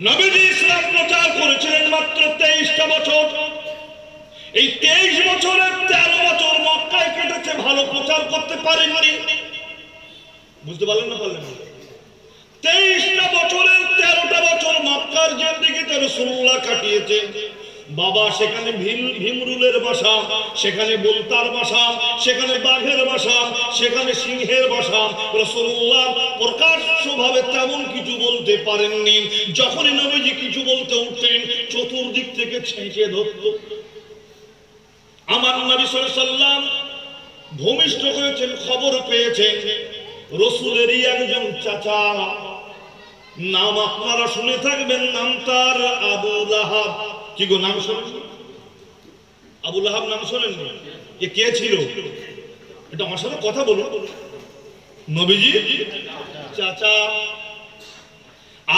নবীজি ইসলাম প্রচার করেছিলেন মাত্র 23টা বছর। এই 23 বছরের 13 বছর মক্কায় কেটেছে, ভালো প্রচার করতে পারেননি। বুঝতে পারলেন না? পারলেন না? 23টা বছরের 13টা বছর মক্কার জিন্দেগিতে রাসূলুল্লাহ কাটিয়েছে। বাবা সেখানে ভীমরুলের বাসা, সেখানে বলতার বাসা, সেখানে বাঘের বাসা, সেখানে সিংহের বাসা। রাসূলুল্লাহ প্রকাশ্যভাবে তেমন কিছু বলতে পারেননি। যখনই নবীজি কিছু বলতে উঠতেন চতুর্দিক থেকে ছেঁকে ধরত। আমার নবী সাল্লাল্লাহু আলাইহি ওয়াসাল্লাম ভূমিষ্ঠ হয়েছেন, খবর পেয়েছেন রাসূলেরই একজন চাচা, নাম আপনারা শুনে থাকবেন, নাম তার আবু লাহাব। কি গো, নাম শোনেন? আবু লাহাব নাম শোনেন? এ কে ছিল? এটা আমার সাথে কথা বলুন। নবীজি চাচা।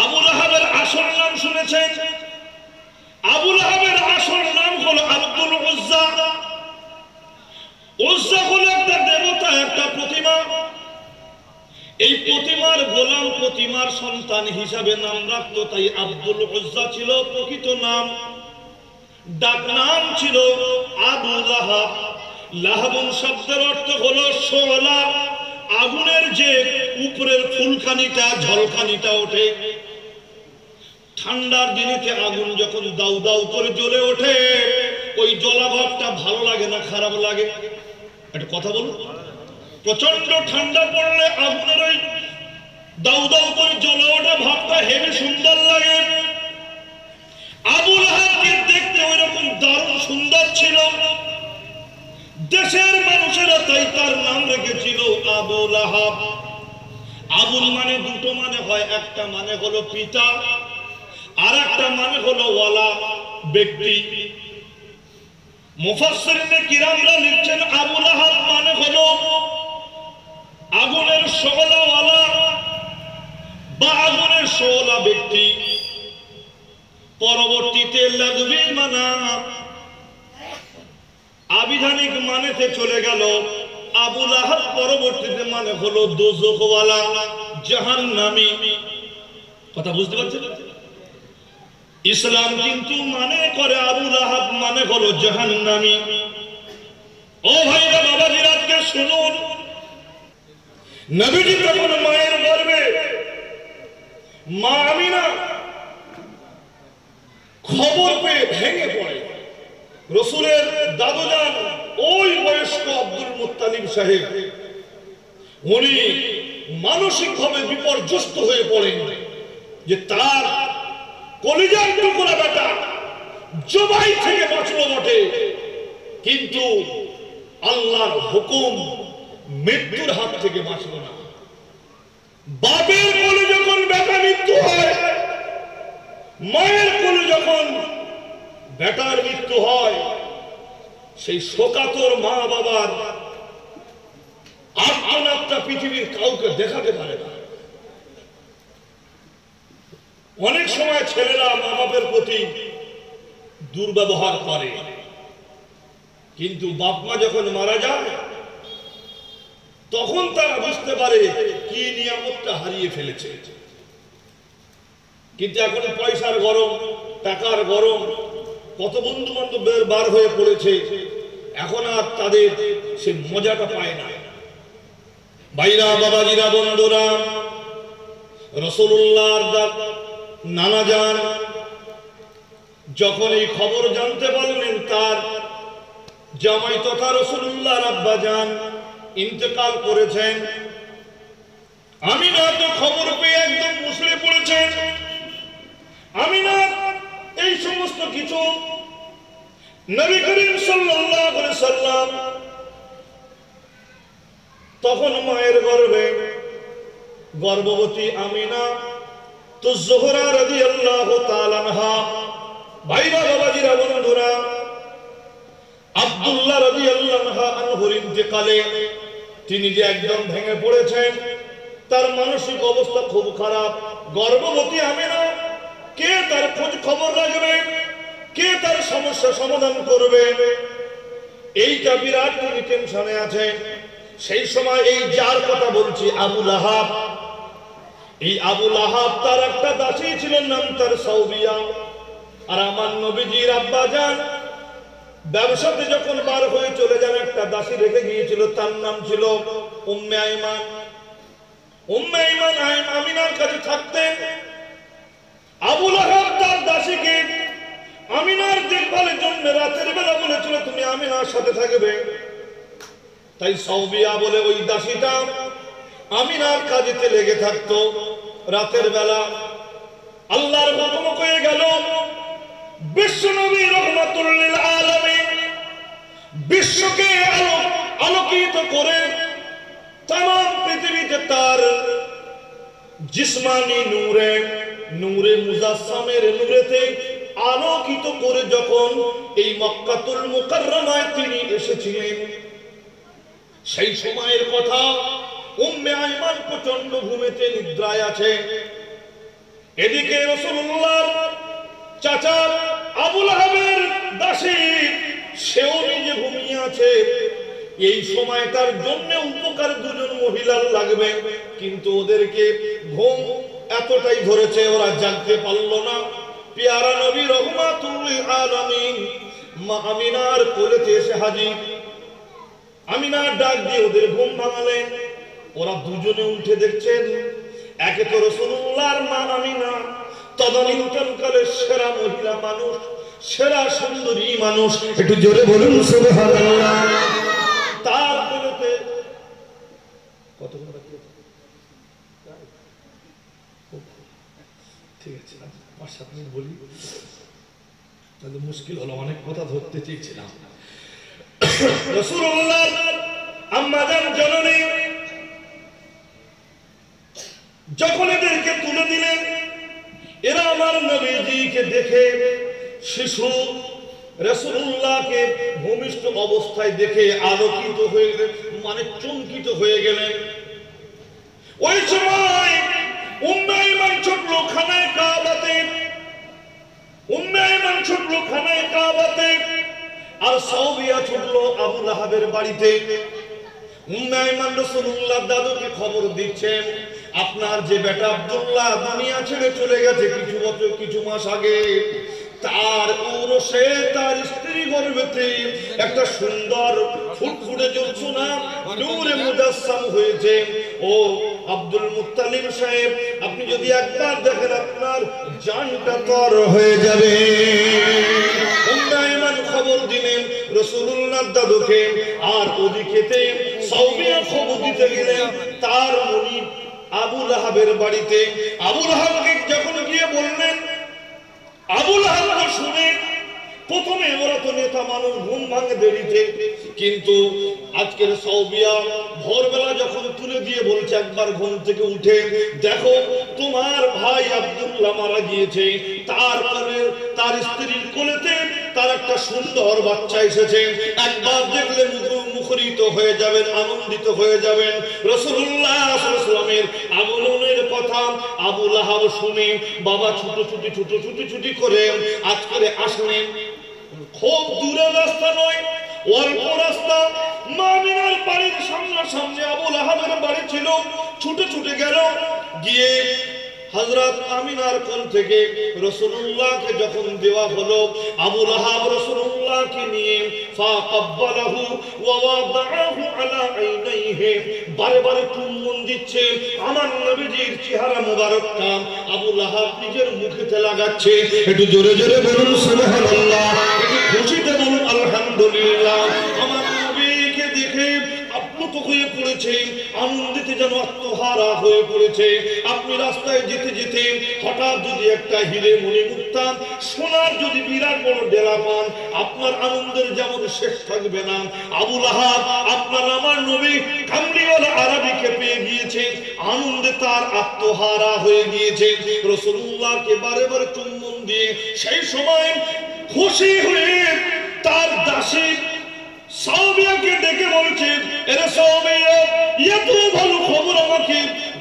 আবু লাহাবের আসল নাম শুনেছেন? আবু লাহাবের আসল নাম হলো আব্দুল উজ্জা। উজ্জা হলো একটা দেবতা, একটা প্রতিমা। এই প্রতিমার গোলাম, প্রতিমার সন্তান হিসাবে নাম রাখতো, তাই আব্দুল উজ্জা ছিল প্রকৃত নাম। ডাক নাম ছিল আবু লাহাব। লাহাবুন শব্দের অর্থ হলো শোলা। আগুনের যে উপরের ফুলকানিটা, ঝলকানিটা ওঠে, ঠান্ডার দিনেতে আগুন যখন দাউ দাউ করে জ্বলে ওঠে, ওই জলাভাবটা ভালো লাগে না খারাপ লাগে? একটা কথা বলুন। প্রচন্ড ঠান্ডা পড়লে আগুনের ওই দাউ দাউ করে জ্বলে ওঠা ভাবটা হেবি সুন্দর লাগে। আবু লাহাবকে দেখতে ওই রকম দারুণ সুন্দর ছিল। দেশের মানুষেরা তাই তার নাম রেখেছিল আবু লাহাব। আবুল মানে দুটো মানে হয়, একটা মানে হলো পিতা, আর একটা মানে হলো ওয়ালা, ব্যক্তি। মুফাসসিরিনে কিরামরা লিখছেন আবু লাহাব মানে হলো আগুনের শোলাওয়ালা বা আগুনের শোলা ব্যক্তি। পরবর্তীতে লাগবে মানা আবিধানিক মানেতে চলে গেল। আবু লাহাব পরবর্তীতে মানে হলো দোজখওয়ালা, জাহান্নামী। কথা বুঝতে পারছেন? ইসলাম কিন্তু মানে করে আবু লাহাব মানে হলো জাহান্নামী। ও ভাইরা, বাবাজিরা, আজকে শুনুন, নবীজি যখন মায়ের গর্ভে মা আমিনা খবর পেয়ে ভেঙে পড়ে, রাসূলের দাদুজান ওই বয়স্ক আব্দুল মুত্তালিব সাহেব, উনি মানসিকভাবে বিপর্যস্ত হয়ে পড়েন যে তার কলিজার টুকরা বেটা জবাই থেকে বাঁচলো বটে, কিন্তু আল্লাহর হুকুম মৃত্যুর হাত থেকে বাঁচলো না। বাপের কোলে যখন বেটা মৃত্যু হয়, মায়ের কোলে যখন বেটার মৃত্যু হয়, সেই শোকাতুর মা বাবার আর্তনাদটা পৃথিবীর কাউকে দেখাতে পারে না। অনেক সময় ছেলেরা মা বাপের প্রতি দুর্ব্যবহার করে, কিন্তু বাপ মা যখন মারা যায় তখন তারা বুঝতে পারে কি নিয়ামতটা হারিয়ে ফেলেছে। কিন্তু এখন পয়সার গরম, টাকার গরম, কত বন্ধু বান্ধবের বার হয়ে পড়েছে, এখন আর তাদের সে মজাটা পায় না। ভাইরা, বাবাজিরা, বন্ধুরা, রাসূলুল্লাহর নানা যান যখন এই খবর জানতে পারলেন তার জামাই তথা রাসূলুল্লাহর আব্বা জান ইন্তেকাল করেছেন, আমিনা তো খবর পেয়ে একদম মুসলে পড়েছেন। আমিনা এই সমস্ত কিছু নবী করিম সাল্লাল্লাহু আলাইহি সাল্লাম তখন মায়ের গর্ভে গর্ভবতী আমিনা তো জোহরা রাদিয়াল্লাহু তাআলা আনহা। ভাইরা, বাবাজিরা, বন্ধুরা, আব্দুল্লাহ রাদিয়াল্লাহু আনহুর ইন্তেকালে তিনি যে একদম ভেঙে পড়েছেন, তার মানসিক অবস্থা খুব খারাপ। গর্ভবতী আমিনা, কে তার খোঁজ খবর রাখবে, কে তার সমস্যা সমাধান করবে, এইটা বিরাট তিনি টেনশনে আছেন। সেই সময় এই যার কথা বলছি আবু লাহাব, এই আবুল আহাব তার একটা দাসী ছিল, নাম তার সাউবিয়া। আর আমার নবীজির আব্বা জান ব্যবসাতে যখন বার হয়ে চলে যান, একটা দাসী রেখে গিয়েছিল, তার নাম ছিল উম্মে আইমান। উম্মে আইমান আমিনার কাছে থাকতেন। আবুল আহাব তার দাসীকে আমিনার দেখভালের জন্য রাতের বেলা বলেছিল, তুমি আমিনার সাথে থাকবে। তাই সাউবিয়া বলে ওই দাসীটা আমিনার কাজেতে লেগে থাকতো রাতের বেলা। আল্লাহর হুকুম হয়ে গেল, বিশ্বনবী রহমাতুল লিল আলামিন বিশ্বকে আলোকিত করে तमाम পৃথিবীতে তার জিসমানি নূরে মুজাসসামের নূরেতে আলোকিত করে যখন এই মক্কাতুল মুকাররমায় তিনি এসেছিলেন, সেই সময়ের কথা। উম্মে আইমান প্রচন্ড ঘুমেতে নিদ্রায় আছে। এদিকে রাসূলুল্লাহর চাচা আবুল আহাবের দাসী সেও নিজে ঘুমিয়ে আছে। এই সময়টার জন্য উপকার দুজন মহিলার লাগবে, কিন্তু ওদেরকে ঘুম এতটাই ধরেছে ওরা জাগতে পারলো না। পেয়ারা নবী রহমাতুল লিল আলামিন মা আমিনার কোলেতে এসে হাজির। আমিনার ডাক দিয়ে ওদের ঘুম ভাঙালেন। ওরা দুজনে উঠে দেখছেন, একে তো রাসূলুল্লাহর মা আমিনা তদানীন্তনকালের সেরা মহিলা মানুষ, সেরা সুন্দরী মানুষ, একটু জোরে বলুন সুবহানাল্লাহ। তার কোলেতে কত ঠিক আছে, 5-7 মিনিট বলি, তাহলে মুশকিল হলো, অনেক কথা ধরতে চেয়েছিলাম। রাসূলুল্লাহ আম্মা জান জননী যখন এদেরকে তুলে দিলেন, এরা আমার নবীজিকে দেখে শিশু রাসূলুল্লাহকে ভূমিষ্ঠ অবস্থায় দেখে আলোকিত হয়ে মানে চমকিত হয়ে গেলেন। ওই সময় উম্মে আইমান ছুটলো খানায়ে কাবাতে, উম্মে আইমান ছুটলো খানায়ে কাবাতে, আর সাউবিয়া ছুটলো আবুল আহাবের বাড়িতে। উম্মে আইমান রাসূলুল্লাহর দাদুকে খবর দিচ্ছেন, আপনার যে বেটা আব্দুল্লাহ দুনিয়া ছেড়ে চলে গেছে কিছু মাস আগে, তার ঔরসে তার স্ত্রী গর্ভেতে একটা সুন্দর ফুটফুটে জ্যোৎস্না নূরে মুজাসসাম হয়েছে। ও আব্দুল মুত্তালিব সাহেব, আপনি যদি একবার দেখেন আপনার জানটা তর হয়ে যাবে। উম্মে আইমান খবর দিলেন রাসূলুল্লাহর দাদুকে, আর ওদিকেতে সাউবিয়া খবর দিতে গেলেন তার মনিব আবুল আহাবের বাড়িতে। আবুল আহাবকে যখন গিয়ে বললেন, আবুল আহাব শুনে প্রথমে ওরা তো নেতা মানুষ, ঘুম ভাঙে দেরিতে, কিন্তু আজকের সাউবিয়া ভোরবেলা যখন তুলে দিয়ে বলছে, একবার ঘুম থেকে উঠে দেখো তোমার ভাই আব্দুল্লাহ মারা গিয়েছে, তারপরে তার স্ত্রীর কোলেতে তার একটা সুন্দর বাচ্চা এসেছে, একবার দেখলে মুখরিত হয়ে যাবেন, আনন্দিত হয়ে যাবেন। রাসূলুল্লাহ সাল্লাল্লাহু আলাইহি ওয়াসাল্লামের আগমনের কথা আবুল আহাব শুনে বাবা ছুটি করে আজকে আসলেন। খুব দূরের রাস্তা নয়, অল্প রাস্তা। মা আমিনার বাড়ির সামনে আবুল আহাবের বাড়ি ছিল। ছুটে গেল, গিয়ে হযরত আমিনার কোল থেকে রাসূলুল্লাহকে যখন দেওয়া হলো, আবুল আহাব রাসূলুল্লাহকে নিয়ে ফাকাব্বালাহু ওয়া ওয়াদাহু আলা আইনাইহি, বারে চুম্বন দিচ্ছে। আমার নবীজির চেহারা মোবারকটা আবুল আহাব নিজের মুখেতে লাগাচ্ছে। একটু জোরে জোরে বলুন সুবহানাল্লাহ, একটু খুশিতে বলুন আলহামদুলিল্লাহ। আমার নবীকে দেখে আপ্লুত হয়ে পড়েছে, আনন্দিতে যেন আত্মহারা হয়ে পড়েছে। আপনি রাস্তায় যেতে যেতে হঠাৎ যদি একটা হিরে মণিমুক্তা সোনার যদি বিরাট বড় ডেলা পান, আপনার আনন্দের যেমন শেষ থাকবে না। আবুল আহাব আপনার আমার নবী কামলিওয়ালা আরবিকে পেয়ে গিয়েছে, আনন্দে তার আত্মহারা হয়ে গিয়েছে। রাসূলুল্লাহকে বারে চুম্বন দিয়ে সেই সময় খুশি হয়ে তার দাসী সাউবিয়াকে ডেকে বলছে, এরে সাউবিয়া, এত ভালো খবর আমাকে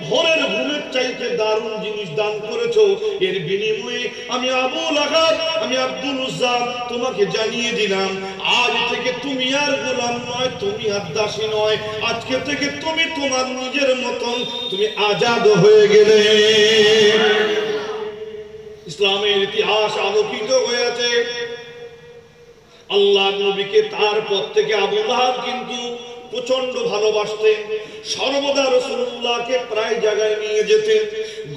ভোরের ঘুমের চাইতে দারুণ জিনিস দান করেছো, এর বিনিময়ে আমি আবুল আহাব, আমি আব্দুল উজ্জা তোমাকে জানিয়ে দিলাম আজ থেকে তুমি আর গোলাম নয়, তুমি আর দাসী নয়, আজকে থেকে তুমি তোমার নিজের মতন তুমি আজাদ হয়ে গেলে। ইসলামের ইতিহাস আলোকিত হয়েছে। আল্লাহর নবীকে তারপর থেকে আবু লাহাব কিন্তু প্রচন্ড ভালোবাসতেন, সর্বদা রাসূলুল্লাহকে প্রায় জায়গায় নিয়ে যেতেন,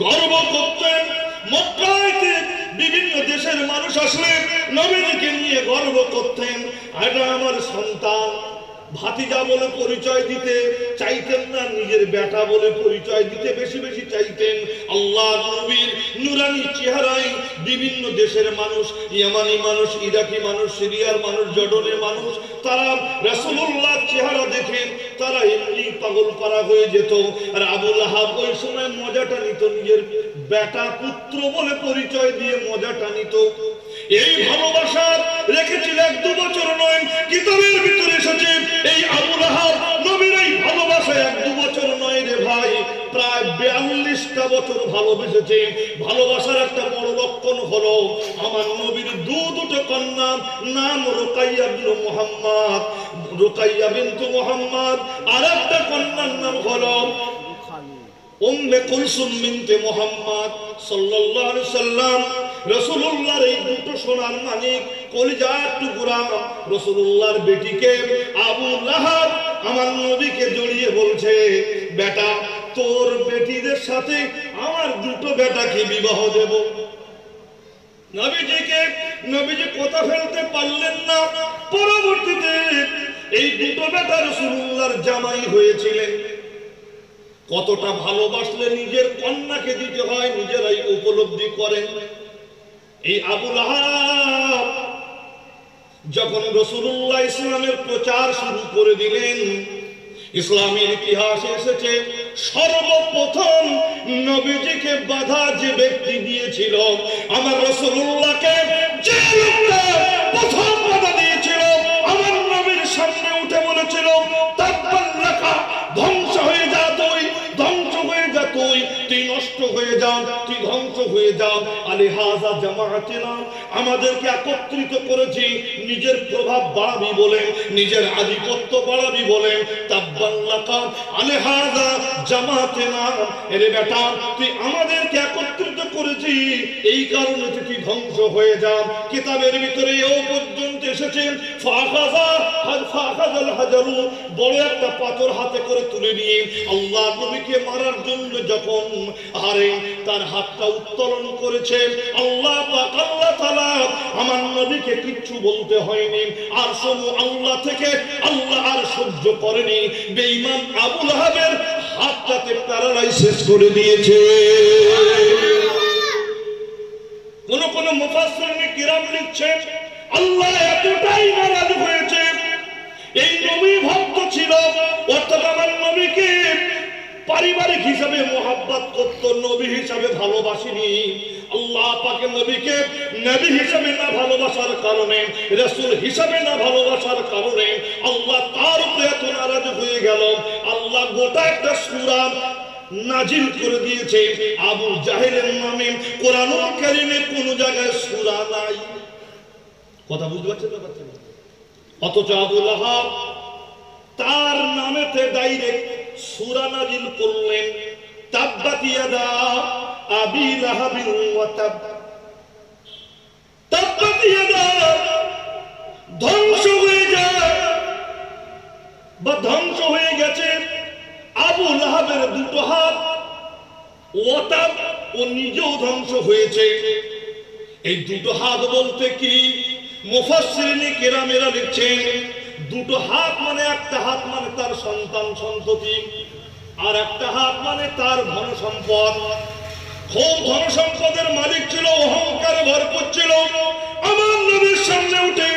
গর্ব করতেন। মক্কাতে বিভিন্ন দেশের মানুষ আসলে নবীকে নিয়ে গর্ব করতেন, এটা আমার সন্তান। ভাতিজা বলে পরিচয় দিতে চাইতেন না, নিজের বেটা বলে পরিচয় দিতে বেশি বেশি চাইতেন। আল্লাহর নবীর নুরানি চেহারায় বিভিন্ন দেশের মানুষ, ইয়ামানি মানুষ, ইরাকি মানুষ, সিরিয়ার মানুষ, জর্ডানের মানুষ, তারা রাসূলুল্লাহর চেহারা দেখে তারা এমনি পাগল পারা হয়ে যেত। আর আবু লাহাব ওই সময় মজাটা নিত, নিজের বেটা পুত্র বলে পরিচয় দিয়ে মজাটা নিত। এই ভালোবাসা রেখেছিল 1-2 বছর নয়, কিতাবের ভিতরে এসেছে এই আবু লাহাব নবীর এই ভালোবাসা 1-2 বছর নয় রে ভাই, প্রায় 42টা বছর ভালোবেসেছে। ভালোবাসার একটা বড় লক্ষণ হলো আমার নবীর দুটো কন্যা, নাম রুকাইয়া বিনতে মুহাম্মদ, রুকাইয়া বিনতে মুহাম্মদ, আর একটা কন্যার নাম হলো উম্মে কুলসুম বিনতে মুহাম্মদ সাল্লাল্লাহু আলাইহি সাল্লাম। রাসূলুল্লাহর এই দুটো সোনার মানিক, কলিজার টুকরা রাসূলুল্লাহর বেটিকে আবু লাহাব আমার নবীকে জড়িয়ে বলছে, বেটা তোর বেটিদের সাথে আমার দুটো বেটাকে বিবাহ দেব। নবীজি কথা ফেলতে পারলেন না। পরবর্তীতে এই দুটো বেটা রাসূলুল্লাহর জামাই হয়েছিলেন। কতটা ভালোবাসলে নিজের কন্যাকে দিতে হয় নিজেরাই উপলব্ধি করেন। এই আবু লাহাব যখন রাসূলুল্লাহ ইসলামের প্রচার শুরু করে দিলেন, ইসলামের ইতিহাসে এসেছে সর্বপ্রথম নবীজিকে বাধা যে ব্যক্তি দিয়েছিল, আমার রাসূলুল্লাহকে যে লোকটা প্রথম বাধা দিয়েছিল, আমার নবীর সামনে উঠে বলেছিল, তাব্বাল লাকা, ধ্বংস হয়ে যা তুই, ধ্বংস হয়ে যা তুই, তুই নষ্ট হয়ে যাও, তুই ধ্বংস হয়ে যাও। আলিহাযা জামাআতিনা, আমাদেরকে একত্রিত করেছি নিজের প্রভাব বাড়াবি বলে, নিজের আধিপত্য বাড়াবি বলে। তাব্বাল লাকা আলিহাযা জামাআতিনা, এরে বেটা তুই আমাদেরকে একত্রিত করেছি, এই কারণে তুই ধ্বংস হয়ে যা। কিতাবের ভিতরে এও পর্যন্ত এসেছে ফাখাযাল হাজারু, বড় একটা পাথর হাতে করে তুলে নিয়ে আল্লাহ নবীকে মারার জন্য যখন তার হাতটা উত্তোলন করেছে, আল্লাহ পাক আল্লাহ তাআলা আমার নবীকে কিচ্ছু বলতে হয়নি। আর সমু আল্লাহ থেকে আল্লাহ আর সহ্য করেনি, বেঈমান আবু লাহাবের হাতটাতে প্যারালাইসিস করে দিয়েছে। কোন মুফাসসিরিন কিরাম লিখছেন, আল্লাহ এতটাই নারাজ হয়েছে, এই নবী ভক্ত ছিল, অর্থাৎ আমার নবীকে পারিবারিক হিসাবে মোহাব্বত করত, নবী হিসাবে ভালোবাসেনি। আল্লাহ পাকের নবীকে নবী হিসাবে না ভালোবাসার কারণে, রাসূল হিসাবে না ভালোবাসার কারণে আল্লাহ তার উপরে এত নারাজ হয়ে গেল। আল্লাহ গোটা একটা সূরা নাজিল করে দিয়েছে আবু জাহেলের নামে। কোরআনুল কারীমে কোন জায়গায় সূরা নাই। কথা বুঝতে পারছেন না? পারছেন না? অথচ আবু লাহাব তার নামেতে ডাইরেক্ট সূরা নাজিল করলেন, তাব্বাত ইয়াদা আবি লাহাবিন ওয়া তাব, তাব্বাত ইয়াদা ধ্বংস হয়ে যায় বা ধ্বংস হয়ে গেছে আবু লাহাবের দুটো হাত, ওয়া তাব ও নিজেও ধ্বংস হয়েছে। এই দুটো হাত বলতে কি মুফাসসিরিন কিরামেরা লিখছেন, দুটো হাত মানে একটা হাত মানে তার সন্তান সন্ততি, আর একটা হাত মানে তার ধন সম্পদ। খুব ধন সম্পদের মালিক ছিল, অহংকারে ভরপুর ছিল। আমার নবীর সামনে উঠে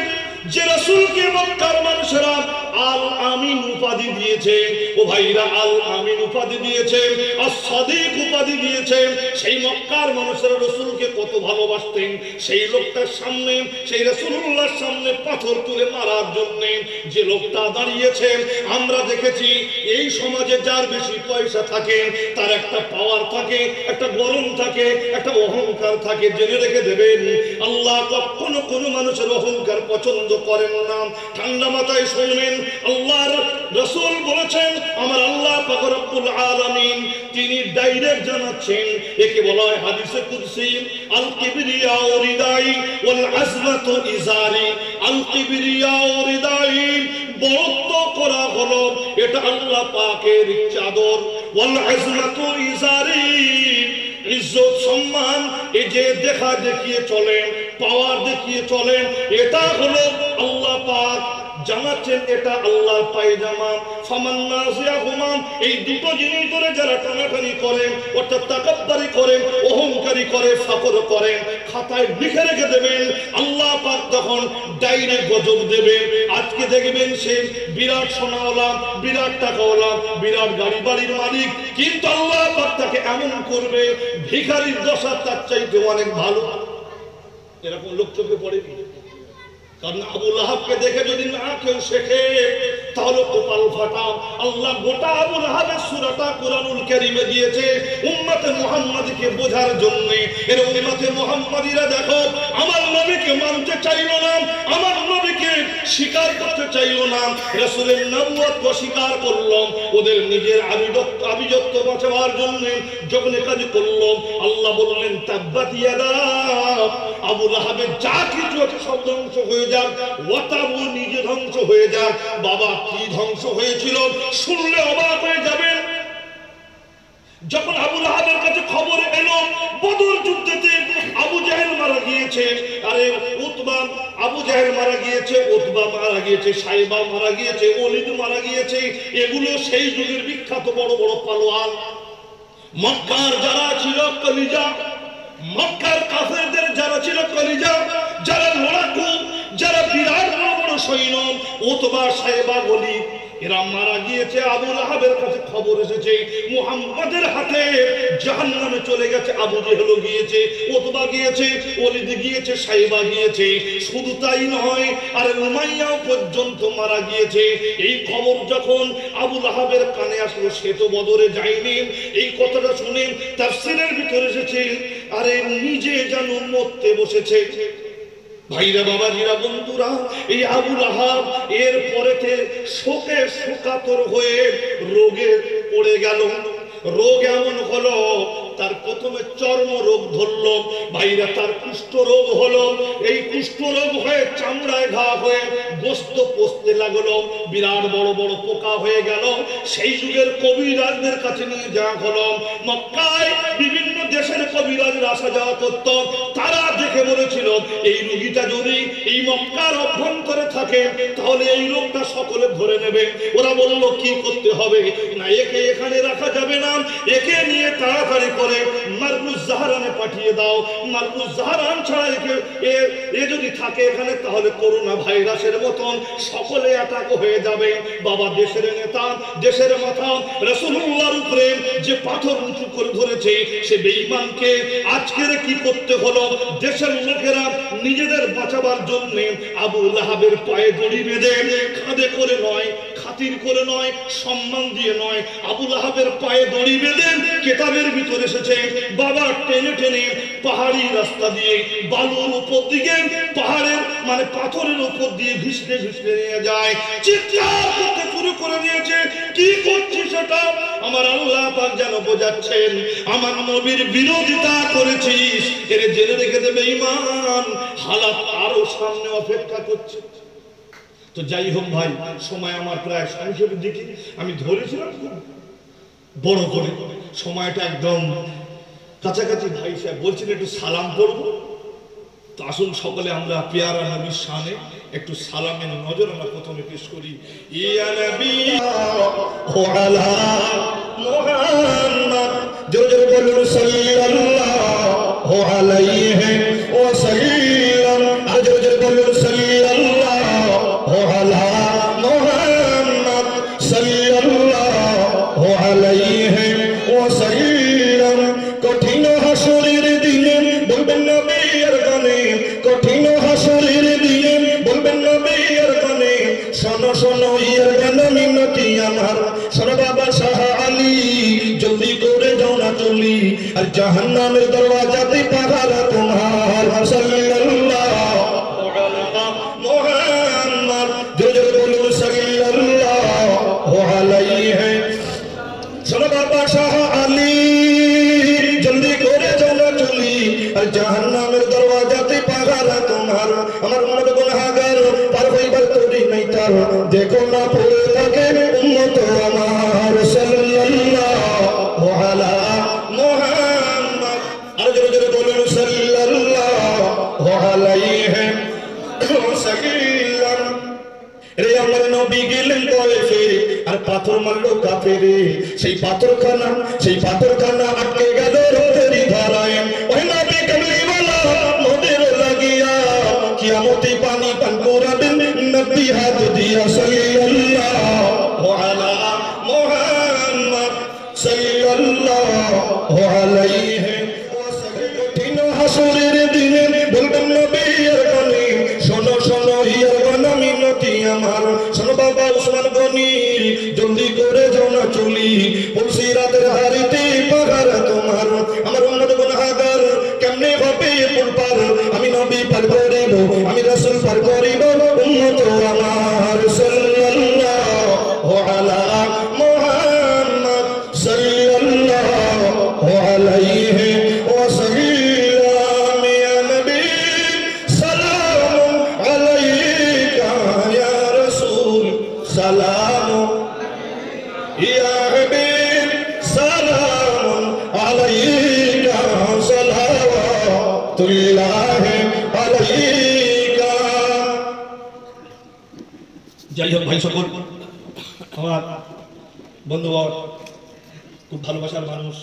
যে রাসূলকে মক্কার মানুষেরা আল আমিন উপাধি দিয়েছে, ও ভাইরা আল আমিন উপাধি দিয়েছে, as-সাদিক উপাধি দিয়েছে, সেই মক্কার মানুষেরা রাসূলকে কত ভালোবাসতেন। সেই লোকটার সামনে, সেই রাসূলুল্লাহর সামনে পাথর তুলে মারার জন্য যে লোকটা দাঁড়িয়েছে, আমরা দেখেছি এই সমাজে যার বেশি পয়সা থাকে তার একটা পাওয়ার থাকে, একটা গরম থাকে, একটা অহংকার থাকে। জেনে রেখে দেবেন, আল্লাহ কখনো কোনো মানুষের অহংকার পছন্দ করেন না। ঠান্ডা মাথায় শুনবেন, আল্লাহর রাসূল বলেছেন, আমার আল্লাহ পাক রব্বুল আলামিন তিনি ডাইরেক্ট জানাচ্ছেন, একে বলা হয় হাদিসে কুদসি, আল কিবরিয়াউ রিদাই ওয়াল আজমাতু ইজারি। আল কিবরিয়াউ রিদাই, বড়ত্ব করা হলো এটা আল্লাহ পাকের চাদর, ওয়াল আজমাতু ইজারি, ইজ্জত সম্মান এই যে দেখা দেখিয়ে চলেন, পাওয়ার দেখিয়ে চলেন, এটা হলো আল্লাহ পাক জানাচ্ছেন এটা আল্লাহ পায়জামা। ফামান্না জিয়াহুমা, এই দুটো জিনিস ধরে যারা টানাটানি করেন, অর্থাৎ তাকাব্বুরি করেন, অহংকারী করে, ফখর করেন, খাতায় লিখে রেখে দেবেন, আল্লাহ পাক তখন ডাইরেক্ট গজব দেবেন। আজকে দেখবেন সে বিরাট সোনাওয়ালা, বিরাট টাকাওয়ালা, বিরাট গাড়ি বাড়ির মালিক, কিন্তু আল্লাহ পাক তাকে এমন করবে ভিখারির দশা তার চাইতে অনেক ভালো। এরকম লোক চোখে পড়ে। কারণ আবু লাহাবকে দেখে যদি না কেউ শেখে তাহলে কপাল ফাটা। আল্লাহ গোটা আবু লাহাবের সূরাটা কুরআনুল কারীমে দিয়েছে উম্মতে মুহাম্মাদীকে বোঝার জন্য। এর উম্মতে মুহাম্মাদীরা দেখো, আমার নবীকে মানতে চাইলো না, আমার নবীকে স্বীকার করতে চাইলো না, রাসূলের নবুয়ত অস্বীকার করলো, ওদের নিজের আভিজাত্য বাঁচাবার জন্য যখন কাজ করলো, আল্লাহ বললেন তাব্বাত ইয়াদা, আবু লাহাবের যা কিছু আছে সব ধ্বংস হয়ে যাক, ওয়াতাবু নিজে ধ্বংস হয়ে যাক। বাবা কি ধ্বংস হয়েছিল শুনলে অবাক হয়ে যাবেন। যখন আবু লাহাবের কাছে খবর এলো বদর যুদ্ধেতে আবু জাহেল মারা গিয়েছে, আরে উতবা, আবু জাহেল মারা গিয়েছে, উতবা মারা গিয়েছে, সাইবা মারা গিয়েছে, ওলিদ মারা গিয়েছে, এগুলো সেই যুগের বিখ্যাত বড় বড় পালোয়ান। মক্কার যারা ছিল কলিজা, মক্কার কাফেরদের যারা ছিল কলিজা, যারা লড়াকু, যারা বিরাট বড় বড় সৈন্য, উতবা, সাইবা, ওলিদ, এরা মারা গিয়েছে। আবু লাহাবের কাছে খবর এসেছে মুহাম্মাদের হাতে জাহান্নামে চলে গেছে। আবু জেহেল গিয়েছে, উতবা গিয়েছে, ওলিদ গিয়েছে, সাইবা গিয়েছে। শুধু তাই নয়, আর উমাইয়া পর্যন্ত মারা গিয়েছে। এই খবর যখন আবু লাহাবের কানে আসলো, সে তো বদরে যায়নি, এই কথাটা শুনে তাফসীরের ভিতরে এসেছে আরে নিজে যেন মরতে বসেছে। ভাইরা, বাবাজিরা, বন্ধুরা, এই আবু লাহাব এর পরেতে শোকে শোকাতর হয়ে রোগে পড়ে গেল। রোগ এমন হলো, তার প্রথমে চর্ম রোগ ধরলো, ভাইরা, তার কুষ্ঠ রোগ হলো। এই কুষ্ঠ রোগ হয়ে চামড়ায় ঘা হয়ে গোস্ত পচতে লাগলো, বিরাট বড় বড় পোকা হয়ে গেল। সেই যুগের কবিরাজদের কাছে নিয়ে যাওয়া হলো। মক্কায় বিভিন্ন দেশের কবিরাজরা আসা যাওয়া করত, তারা দেখে বলেছিল এই রোগীটা যদি এই মক্কার অভ্যন্তরে থাকে তাহলে এই রোগটা সকলে ধরে নেবে। ওরা বলল কি করতে হবে, না একে এখানে রাখা যাবে না, একে নিয়ে তাড়াতাড়ি করে মারকুজ জাহারানে পাঠিয়ে দাও। মারকুজ জাহারান ছাড়া এ যদি থাকে এখানে তাহলে করোনা ভাইরাসের মতন সকলে অ্যাটাক হয়ে যাবে। বাবা, দেশের নেতা, দেশের মাথা, রাসূলুল্লাহর উপরে যে পাথর উঁচু করে ধরেছে সে বেঈমানকে আজকের কি করতে হলো, দেশের লোকেরা নিজেদের বাঁচাবার জন্য আবু লাহাবের পায়ে দড়ি বেঁধে কাঁধে করে নয়, খাতির করে নয়, সম্মান দিয়ে নয়, আবু লাহাবের পায়ে দড়ি বেঁধে কেতাবের ভিতরে এসেছে বাবা টেনে টেনে পাহাড়ি রাস্তা দিয়ে বালুর উপর দিকে, পাহাড়ের মানে পাথরের উপর দিয়ে ঘিসলে ঘিসলে নিয়ে যায়। চিৎকার করতে শুরু করে দিয়েছে, কি করছিস সেটা? আমার আল্লাহ পাক যেন বোঝাচ্ছেন আমার নবীর বিরোধিতা করেছিস, এর জেনে রেখে দেবে ঈমান, হালাত আরো সামনে অপেক্ষা করছে। তো যাই হোক ভাই, সময় আমার প্রায় সংক্ষেপের দিকে, আমি ধরেছিলাম বড় করে সময়টা একদম কাছাকাছি। ভাই সাহেব বলছেন একটু সালাম করবো, তো আসুন সকলে আমরা পেয়ারা নবীর শানে একটু সালামের নজরানা প্রথমে পেশ করি। ইয়া নবী ওয়া আলা মুহাম্মদ, জোরে জোরে বলুন সাল্লাল্লাহু আলাইহি ওয়া সাল্লাম, আর জোরে জোরে বলুন সাল্লাল্লাহু আলা মুহাম্মদ সাল্লাল্লাহু আলাইহি ওয়া সাল্লাম। কঠিন হাসরের দিনে বলবেন নবীর গানে, কঠিন হাসরের দিনে বলবেন নবীর গানে, শোনো শোনো ইয়ার গান মিনতি আমার, শোনো বাবা শাহ আলী, জলদি করে যাও না চলি, আর জাহান্নামের দরওয়াজাতে পাহারা তোমার। সাল্লাল্লাহু আলা মুহাম্মদ দেখো না পড়ে থাকে উম্মত আমার সাল্লাল্লাহু আলা মুহাম্মদ। আর জোরে জোরে বলুন সাল্লাল্লাহু আলাইহি ওয়াসাল্লাম। রে আমার নবী গেলেন তয়েফে আর পাথর মারলো কাফেরে, সেই পাথরখানা আটকে গেল রক্তের ধারায়। ওই নবী কামলিওয়ালা মোদের লাগিয়া কিয়ামতে পানি পান করাবেন নবী হাত দিয়া সাল্লাল্লাহু আলা মুহাম্মদ সাল্লাল্লাহু আলাইহি ওয়াসাল্লাম। কঠিন হাসরের দিনে বলবেন নবীর গানে, শোনো শোনো হিয়ার গানা মিনতি আমার, শোনো বাবা উসমান গনি, জলদি করে যাও না চলি বলছি রাতের হারিতে পাহাড় তোমার। আমার উম্মত গুনাহগার কেমনে হবে পুরপার, আমি নবী পার করিব, আমি রাসূল পার করিব, উম্মত আমার সাল্লাল্লাহু আলা মুহাম্মদ সাল্লাল্লাহু আলাইহি ওয়াসাল্লাম। ইয়া নবী সালাম আলাইকা ইয়া রাসূল সালাম, ইয়া হাবিব সালাম আলাইকা সালাওয়াতুল্লাহ আলাইকা। যাই হোক ভাই সকল, আমার বন্ধুবর, খুব ভালোবাসার মানুষ,